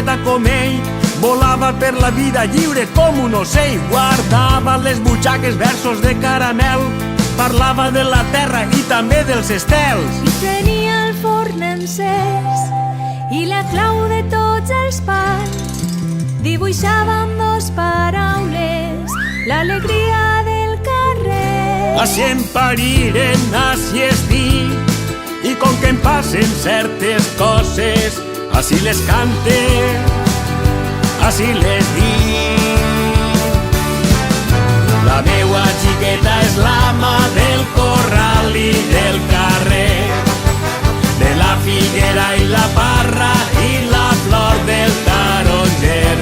poeta com ell, volava per la vida lliure com un ocell, guardava a les butxaques versos de caramel, parlava de la terra i també dels estels. I tenia el forn encès i la clau de tots els pans, dibuixava amb dos paraules l'alegria del carrer. Així em pariren, així es diu, i com que em passen certes coses, així les cante, així les dic. La meua xiqueta és l'ama del corral i del carrer, de la figuera i la parra i la flor del taronger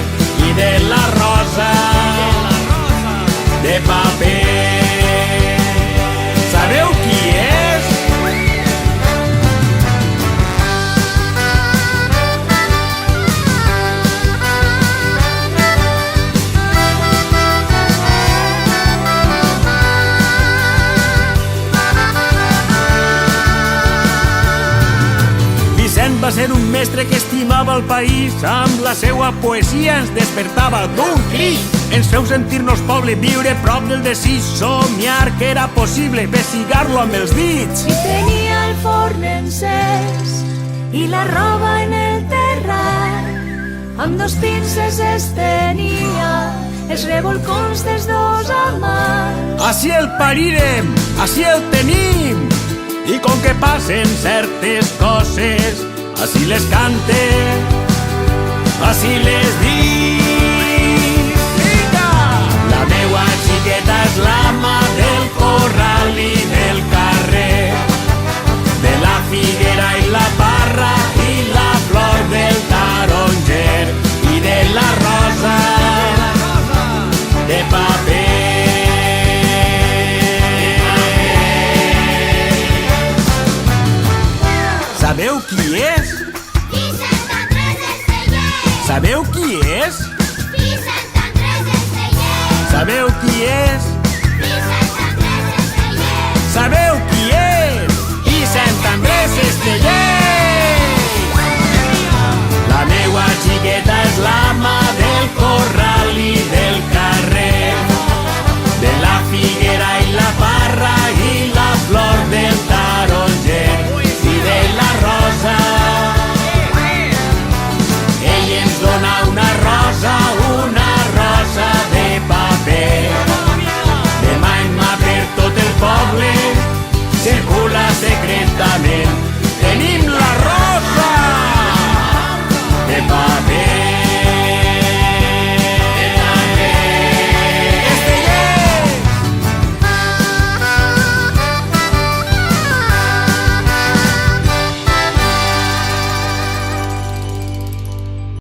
i de la rosa de paper. Sabeu qui és? Vicent va ser un mestre que estimava el país, amb la seua poesia ens despertava d'un crit. Ens feu sentir-nos poble, viure prop del desig, somiar que era possible, pessigar-lo amb els dits. I tenia el forn encès i la roba en el terrat, amb dos pinces estenia els revolcons dels dos amants. Així el parirem, així el tenim, i com que passen certes coses, així les cante, així les dic. La meua xiqueta és l'ama del corral i del carrer, de la figuera i la parra i la flor del taronger i de la rosa de paper. Sabeu qui és? Vicent Andrés Estellés. Sabeu qui és? Vicent Andrés Estellés. Sabeu qui és? Vicent Andrés Estellés. Sabeu qui és? Vicent Andrés Estellés. La meua xiqueta és l'ama del corral i del carrer, de la figuera i la parra i la flor del taronger i de la rosa. Ell ens dona una rosa de paper. Demà en mà per tot el poble circula secretament. Tenim la